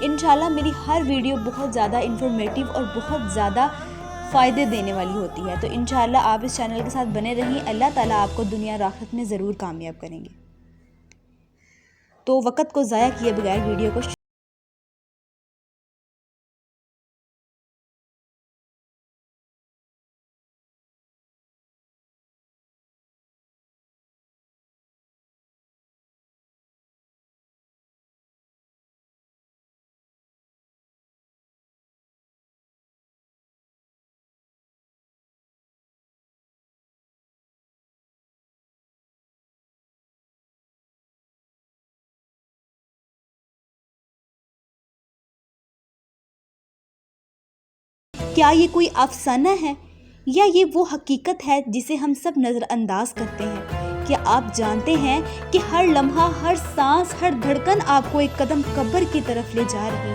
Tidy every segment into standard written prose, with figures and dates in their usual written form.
انشاءاللہ میری ہر ویڈیو بہت زیادہ انفارمیٹیو اور بہت زیادہ فائدے دینے والی ہوتی ہے، تو انشاءاللہ آپ اس چینل کے ساتھ بنے رہیں، اللہ تعالیٰ آپ کو دنیا اور آخرت میں ضرور کامیاب کریں گے۔ تو وقت کو ضائع کیے بغیر ویڈیو کو کیا یہ کوئی افسانہ ہے یا یہ وہ حقیقت ہے جسے ہم سب نظر انداز کرتے ہیں؟ کیا آپ جانتے ہیں کہ ہر لمحہ، ہر سانس، ہر دھڑکن آپ کو ایک قدم قبر کی طرف لے جا رہی ہے؟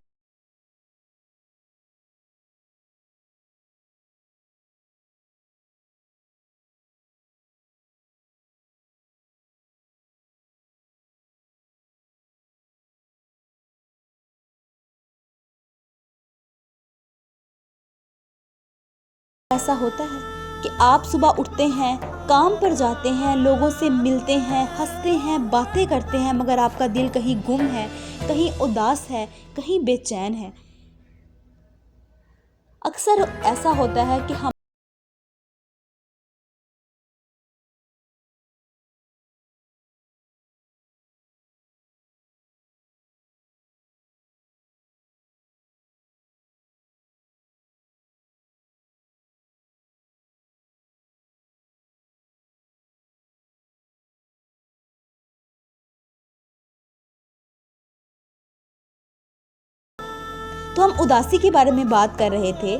ایسا ہوتا ہے کہ آپ صبح اٹھتے ہیں، کام پر جاتے ہیں، لوگوں سے ملتے ہیں، ہنستے ہیں، باتیں کرتے ہیں، مگر آپ کا دل کہیں گم ہے، کہیں اداس ہے، کہیں بے چین ہے۔ اکثر ایسا ہوتا ہے کہ تو ہم اداسی کے بارے میں بات کر رہے تھے۔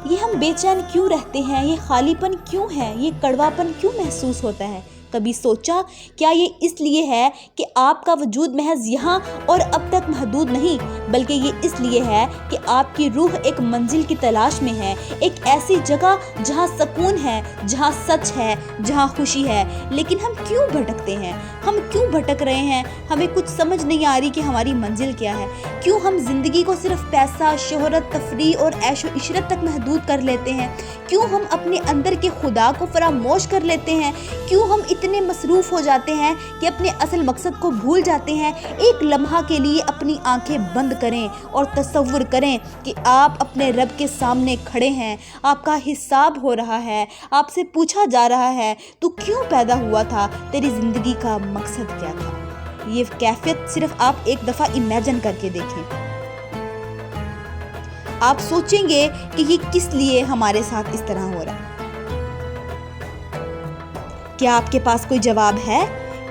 یہ ہم بے چین کیوں رہتے ہیں؟ یہ خالی پن کیوں ہے؟ یہ کڑوا پن کیوں محسوس ہوتا ہے؟ کبھی سوچا کیا یہ اس لیے ہے کہ آپ کا وجود محض یہاں اور اب تک محدود نہیں، بلکہ یہ اس لیے ہے کہ آپ کی روح ایک منزل کی تلاش میں ہے، ایک ایسی جگہ جہاں سکون ہے، جہاں سچ ہے، جہاں خوشی ہے۔ لیکن ہم کیوں بھٹکتے ہیں؟ ہم کیوں بھٹک رہے ہیں؟ ہمیں کچھ سمجھ نہیں آ رہی کہ ہماری منزل کیا ہے۔ کیوں ہم زندگی کو صرف پیسہ، شہرت، تفریح اور عیش و عشرت تک محدود کر لیتے ہیں؟ کیوں ہم اپنے اندر کے خدا کو فراموش کر لیتے ہیں؟ کیوں ہم اتنے مصروف ہو جاتے ہیں کہ اپنے اصل مقصد کو بھول جاتے ہیں؟ ایک لمحہ کے لیے اپنی آنکھیں بند کریں اور تصور کریں کہ آپ اپنے رب کے سامنے کھڑے ہیں، آپ کا حساب ہو رہا ہے، آپ سے پوچھا جا رہا ہے تو کیوں پیدا ہوا تھا، تیری زندگی کا مقصد کیا تھا؟ یہ کیفیت صرف آپ ایک دفعہ امیجن کر کے دیکھیں۔ آپ سوچیں گے کہ یہ کس لیے ہمارے ساتھ اس طرح ہو رہا ہے؟ کیا آپ کے پاس کوئی جواب ہے؟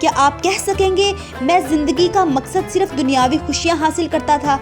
کیا آپ کہہ سکیں گے میں زندگی کا مقصد صرف دنیاوی خوشیاں حاصل کرتا تھا؟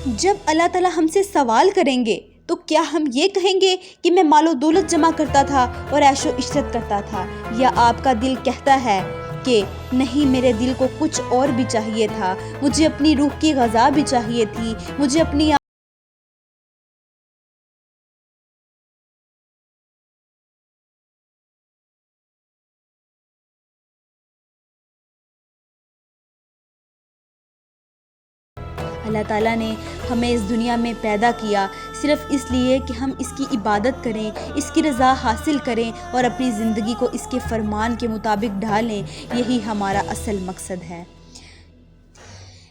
جب اللہ تعالیٰ ہم سے سوال کریں گے تو کیا ہم یہ کہیں گے کہ میں مال و دولت جمع کرتا تھا اور عیش و عشرت کرتا تھا، یا آپ کا دل کہتا ہے کہ نہیں، میرے دل کو کچھ اور بھی چاہیے تھا، مجھے اپنی روح کی غذا بھی چاہیے تھی، مجھے اپنی اللہ تعالیٰ نے ہمیں اس دنیا میں پیدا کیا صرف اس لیے کہ ہم اس کی عبادت کریں، اس کی رضا حاصل کریں اور اپنی زندگی کو اس کے فرمان کے مطابق ڈھالیں۔ یہی ہمارا اصل مقصد ہے۔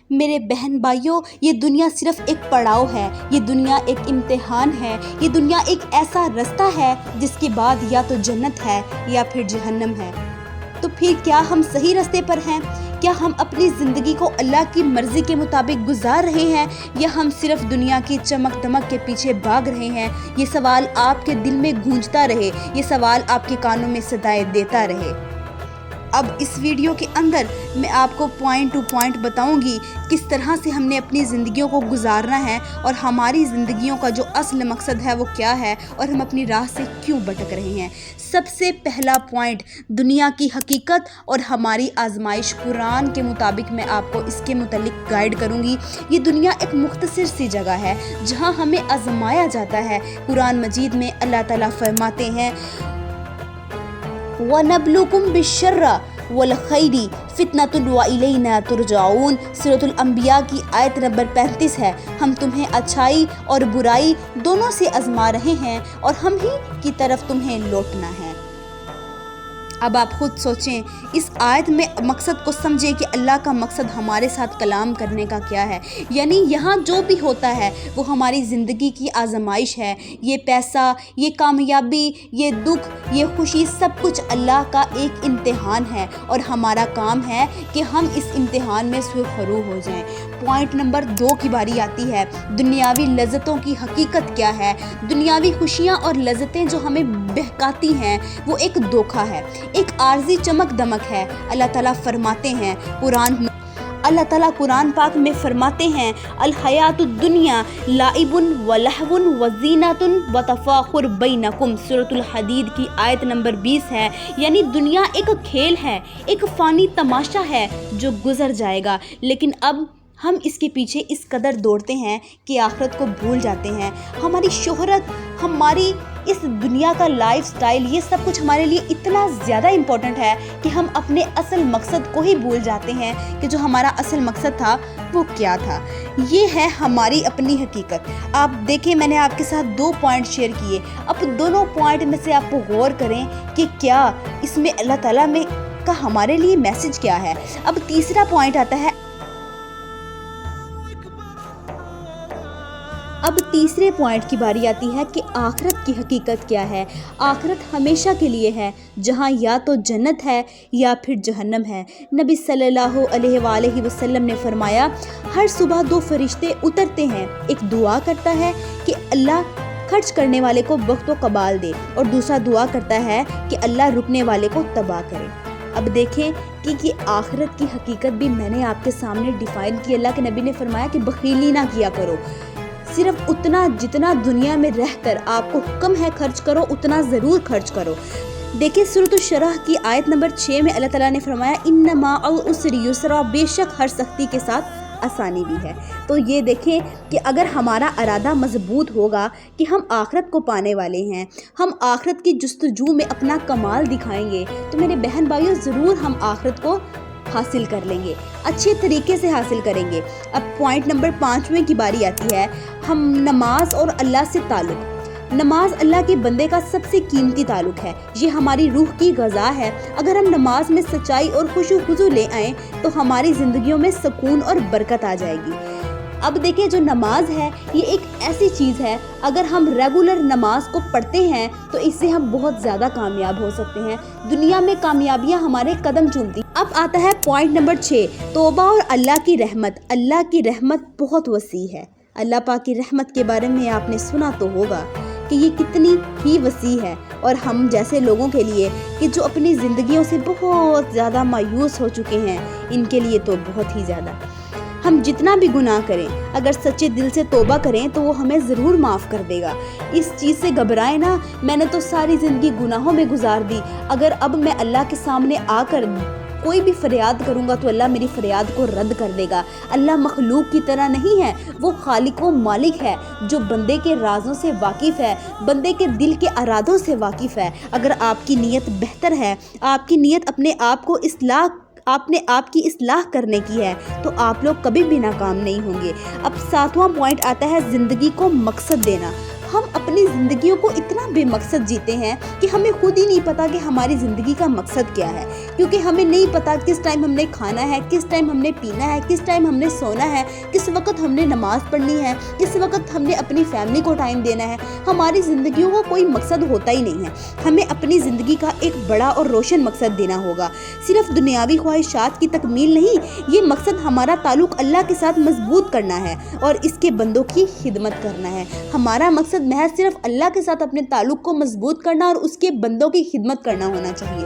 میرے بہن بھائیوں، یہ دنیا صرف ایک پڑاؤ ہے، یہ دنیا ایک امتحان ہے، یہ دنیا ایک ایسا رستہ ہے جس کے بعد یا تو جنت ہے یا پھر جہنم ہے۔ تو پھر کیا ہم صحیح رستے پر ہیں؟ کیا ہم اپنی زندگی کو اللہ کی مرضی کے مطابق گزار رہے ہیں، یا ہم صرف دنیا کی چمک دمک کے پیچھے بھاگ رہے ہیں؟ یہ سوال آپ کے دل میں گونجتا رہے، یہ سوال آپ کے کانوں میں صدائیں دیتا رہے۔ اب اس ویڈیو کے اندر میں آپ کو پوائنٹ ٹو پوائنٹ بتاؤں گی کس طرح سے ہم نے اپنی زندگیوں کو گزارنا ہے اور ہماری زندگیوں کا جو اصل مقصد ہے وہ کیا ہے اور ہم اپنی راہ سے کیوں بھٹک رہے ہیں۔ سب سے پہلا پوائنٹ، دنیا کی حقیقت اور ہماری آزمائش۔ قرآن کے مطابق میں آپ کو اس کے متعلق گائیڈ کروں گی۔ یہ دنیا ایک مختصر سی جگہ ہے جہاں ہمیں آزمایا جاتا ہے۔ قرآن مجید میں اللہ تعالیٰ فرماتے ہیں وَنَبْلُوكُمْ بِالشَّرِّ وَالْخَيْرِ فِتْنَةٌ وَإِلَيْنَا تُرْجَعُونَ۔ سورۃ الانبیاء کی آیت نمبر 35 ہے۔ ہم تمہیں اچھائی اور برائی دونوں سے آزما رہے ہیں اور ہم ہی کی طرف تمہیں لوٹنا ہے۔ اب آپ خود سوچیں، اس آیت میں مقصد کو سمجھیں کہ اللہ کا مقصد ہمارے ساتھ کلام کرنے کا کیا ہے۔ یعنی یہاں جو بھی ہوتا ہے وہ ہماری زندگی کی آزمائش ہے۔ یہ پیسہ، یہ کامیابی، یہ دکھ، یہ خوشی، سب کچھ اللہ کا ایک امتحان ہے اور ہمارا کام ہے کہ ہم اس امتحان میں سرخرو ہو جائیں۔ پوائنٹ نمبر 2 کی باری آتی ہے، دنیاوی لذتوں کی حقیقت کیا ہے۔ دنیاوی خوشیاں اور لذتیں جو ہمیں بہکاتی ہیں وہ ایک دھوکہ ہے، ایک عارضی چمک دمک ہے۔ اللہ تعالیٰ فرماتے ہیں قرآن پاک میں فرماتے ہیں الحیات الدنیا لعب و لہو و زینت و تفاخر بینکم۔ سورۃ الحدید کی آیت نمبر 20 ہے۔ یعنی دنیا ایک کھیل ہے، ایک فانی تماشا ہے جو گزر جائے گا، لیکن اب ہم اس کے پیچھے اس قدر دوڑتے ہیں کہ آخرت کو بھول جاتے ہیں۔ ہماری شہرت، ہماری اس دنیا کا لائف سٹائل، یہ سب کچھ ہمارے لیے اتنا زیادہ امپورٹنٹ ہے کہ ہم اپنے اصل مقصد کو ہی بھول جاتے ہیں کہ جو ہمارا اصل مقصد تھا وہ کیا تھا۔ یہ ہے ہماری اپنی حقیقت۔ آپ دیکھیں، میں نے آپ کے ساتھ 2 پوائنٹ شیئر کیے، اب دونوں پوائنٹ میں سے آپ کو غور کریں کہ کیا اس میں اللہ تعالیٰ میں کا ہمارے لیے میسج کیا ہے۔ اب تیسرا پوائنٹ آتا ہے، اب تیسرے پوائنٹ کی باری آتی ہے کہ آخرت کی حقیقت کیا ہے۔ آخرت ہمیشہ کے لیے ہے، جہاں یا تو جنت ہے یا پھر جہنم ہے۔ نبی صلی اللہ علیہ وآلہ وسلم نے فرمایا ہر صبح 2 فرشتے اترتے ہیں، ایک دعا کرتا ہے کہ اللہ خرچ کرنے والے کو وقت و قبال دے، اور دوسرا دعا کرتا ہے کہ اللہ رکنے والے کو تباہ کرے۔ اب دیکھیں کہ یہ آخرت کی حقیقت بھی میں نے آپ کے سامنے ڈیفائن کی۔ اللہ کے نبی نے فرمایا کہ بخیلی نہ کیا کرو، صرف اتنا جتنا دنیا میں رہ کر آپ کو حکم ہے خرچ کرو، اتنا ضرور خرچ کرو۔ دیکھیں سورۃ الشرح کی آیت نمبر 6 میں اللہ تعالیٰ نے فرمایا ان مع العسر یسرا، بے شک ہر سختی کے ساتھ آسانی بھی ہے۔ تو یہ دیکھیں کہ اگر ہمارا ارادہ مضبوط ہوگا کہ ہم آخرت کو پانے والے ہیں، ہم آخرت کی جستجو میں اپنا کمال دکھائیں گے، تو میرے بہن بھائیوں ضرور ہم آخرت کو حاصل کر لیں گے، اچھے طریقے سے حاصل کریں گے۔ اب پوائنٹ نمبر 5 کی باری آتی ہے، ہم نماز اور اللہ سے تعلق۔ نماز اللہ کے بندے کا سب سے قیمتی تعلق ہے، یہ ہماری روح کی غذا ہے۔ اگر ہم نماز میں سچائی اور خشوع و خضوع لے آئیں تو ہماری زندگیوں میں سکون اور برکت آ جائے گی۔ اب دیکھیں جو نماز ہے یہ ایک ایسی چیز ہے، اگر ہم ریگولر نماز کو پڑھتے ہیں تو اس سے ہم بہت زیادہ کامیاب ہو سکتے ہیں۔ دنیا میں کامیابیاں ہمارے قدم چومتی۔ اب آتا ہے پوائنٹ نمبر 6، توبہ اور اللہ کی رحمت۔ اللہ کی رحمت بہت وسیع ہے۔ اللہ پاک کی رحمت کے بارے میں آپ نے سنا تو ہوگا کہ یہ کتنی ہی وسیع ہے، اور ہم جیسے لوگوں کے لیے کہ جو اپنی زندگیوں سے بہت زیادہ مایوس ہو چکے ہیں، ان کے لیے تو بہت ہی زیادہ۔ ہم جتنا بھی گناہ کریں، اگر سچے دل سے توبہ کریں تو وہ ہمیں ضرور معاف کر دے گا۔ اس چیز سے گھبرائیں نا، میں نے تو ساری زندگی گناہوں میں گزار دی، اگر اب میں اللہ کے سامنے آ کر کوئی بھی فریاد کروں گا تو اللہ میری فریاد کو رد کر دے گا۔ اللہ مخلوق کی طرح نہیں ہے، وہ خالق و مالک ہے جو بندے کے رازوں سے واقف ہے، بندے کے دل کے ارادوں سے واقف ہے۔ اگر آپ کی نیت بہتر ہے، آپ کی نیت اپنے آپ کو آپ کی اصلاح کرنے کی ہے، تو آپ لوگ کبھی بھی ناکام نہیں ہوں گے۔ اب 7واں پوائنٹ آتا ہے زندگی کو مقصد دینا۔ ہم اپنی زندگیوں کو اتنا بے مقصد جیتے ہیں کہ ہمیں خود ہی نہیں پتا کہ ہماری زندگی کا مقصد کیا ہے، کیونکہ ہمیں نہیں پتا کس ٹائم ہم نے کھانا ہے، کس ٹائم ہم نے پینا ہے، کس ٹائم ہم نے سونا ہے، کس وقت ہم نے نماز پڑھنی ہے، کس وقت ہم نے اپنی فیملی کو ٹائم دینا ہے۔ ہماری زندگیوں کو کوئی مقصد ہوتا ہی نہیں ہے۔ ہمیں اپنی زندگی کا ایک بڑا اور روشن مقصد دینا ہوگا، صرف دنیاوی خواہشات کی تکمیل نہیں۔ یہ مقصد ہمارا تعلق اللہ کے ساتھ مضبوط کرنا ہے اور اس کے بندوں کی خدمت کرنا ہے۔ ہمارا مقصد محض صرف اللہ کے ساتھ اپنے تعلق کو مضبوط کرنا اور اس کے بندوں کی خدمت کرنا ہونا چاہیے۔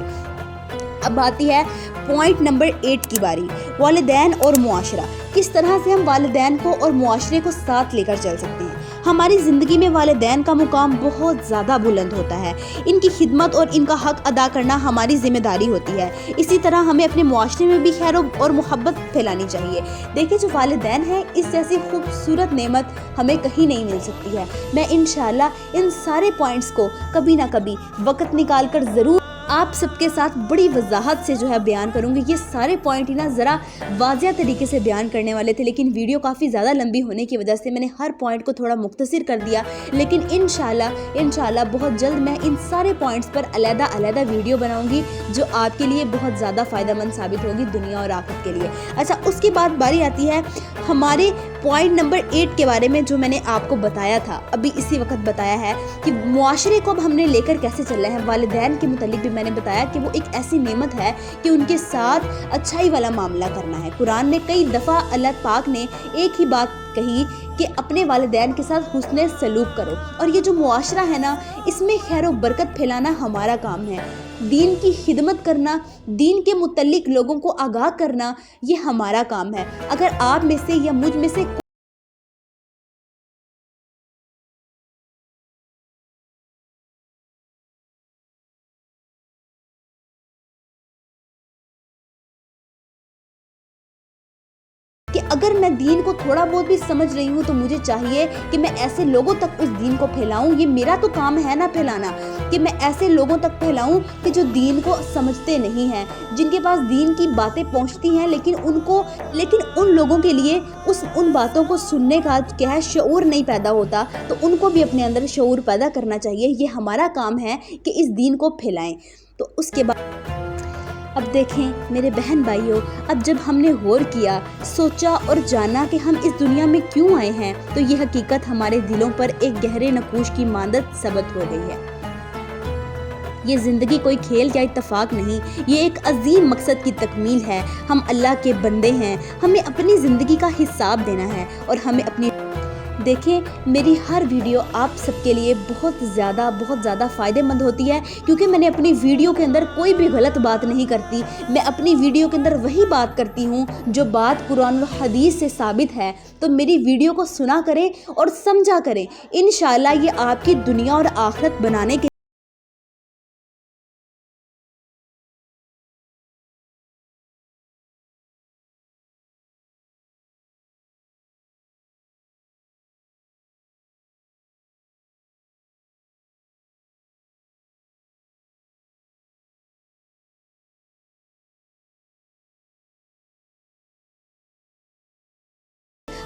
اب آتی ہے پوائنٹ نمبر 8 کی باری، والدین اور معاشرہ۔ کس طرح سے ہم والدین کو اور معاشرے کو ساتھ لے کر چل سکتے ہیں۔ ہماری زندگی میں والدین کا مقام بہت زیادہ بلند ہوتا ہے، ان کی خدمت اور ان کا حق ادا کرنا ہماری ذمہ داری ہوتی ہے۔ اسی طرح ہمیں اپنے معاشرے میں بھی خیر اور محبت پھیلانی چاہیے۔ دیکھیں جو والدین ہیں، اس جیسی خوبصورت نعمت ہمیں کہیں نہیں مل سکتی ہے۔ میں انشاءاللہ ان سارے پوائنٹس کو کبھی نہ کبھی وقت نکال کر ضرور آپ سب کے ساتھ بڑی وضاحت سے جو ہے بیان کروں گی۔ یہ سارے پوائنٹ ہی نا ذرا واضح طریقے سے بیان کرنے والے تھے، لیکن ویڈیو کافی زیادہ لمبی ہونے کی وجہ سے میں نے ہر پوائنٹ کو تھوڑا مختصر کر دیا، لیکن انشاءاللہ بہت جلد میں ان سارے پوائنٹس پر علیحدہ ویڈیو بناؤں گی جو آپ کے لیے بہت زیادہ فائدہ مند ثابت ہوگی دنیا اور آخرت کے لیے۔ اچھا، اس کے بعد باری آتی ہے ہمارے پوائنٹ نمبر 8 کے بارے میں، جو میں نے آپ کو بتایا تھا، ابھی اسی وقت بتایا ہے کہ معاشرے کو اب ہم نے لے کر کیسے چلنا ہے۔ والدین کے متعلق بھی میں نے بتایا کہ وہ ایک ایسی نعمت ہے کہ ان کے ساتھ اچھائی والا معاملہ کرنا ہے۔ قرآن نے کئی دفعہ اللہ پاک نے ایک ہی بات کہی کہ اپنے والدین کے ساتھ حسن سلوک کرو، اور یہ جو معاشرہ ہے نا، اس میں خیر و برکت پھیلانا ہمارا کام ہے۔ دین کی خدمت کرنا، دین کے متعلق لوگوں کو آگاہ کرنا، یہ ہمارا کام ہے۔ اگر آپ میں سے یا مجھ میں سے کہ اگر میں دین کو تھوڑا بہت بھی سمجھ رہی ہوں، تو مجھے چاہیے کہ میں ایسے لوگوں تک اس دین کو پھیلاؤں۔ یہ میرا تو کام ہے نا پھیلانا، کہ میں ایسے لوگوں تک پھیلاؤں کہ جو دین کو سمجھتے نہیں ہیں، جن کے پاس دین کی باتیں پہنچتی ہیں، لیکن ان لوگوں کے لیے ان باتوں کو سننے کا کیا ہے شعور نہیں پیدا ہوتا، تو ان کو بھی اپنے اندر شعور پیدا کرنا چاہیے۔ یہ ہمارا کام ہے کہ اس دین کو پھیلائیں۔ تو اس کے بعد اب دیکھیں میرے بہن بھائیوں، اب جب ہم نے غور کیا، سوچا اور جانا کہ ہم اس دنیا میں کیوں آئے ہیں، تو یہ حقیقت ہمارے دلوں پر ایک گہرے نقوش کی مانند ثابت ہو گئی ہے۔ یہ زندگی کوئی کھیل یا اتفاق نہیں، یہ ایک عظیم مقصد کی تکمیل ہے۔ ہم اللہ کے بندے ہیں، ہمیں اپنی زندگی کا حساب دینا ہے، اور ہمیں اپنی دیکھیں میری ہر ویڈیو آپ سب کے لیے بہت زیادہ فائدہ مند ہوتی ہے، کیونکہ میں نے اپنی ویڈیو کے اندر کوئی بھی غلط بات نہیں کرتی۔ میں اپنی ویڈیو کے اندر وہی بات کرتی ہوں جو بات قرآن و حدیث سے ثابت ہے۔ تو میری ویڈیو کو سنا کریں اور سمجھا کریں، انشاءاللہ یہ آپ کی دنیا اور آخرت بنانے کے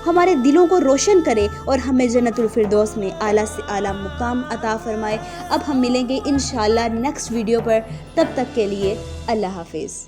ہمارے دلوں کو روشن کرے، اور ہمیں جنت الفردوس میں اعلیٰ سے اعلیٰ مقام عطا فرمائے۔ اب ہم ملیں گے انشاءاللہ نیکسٹ ویڈیو پر، تب تک کے لیے اللہ حافظ۔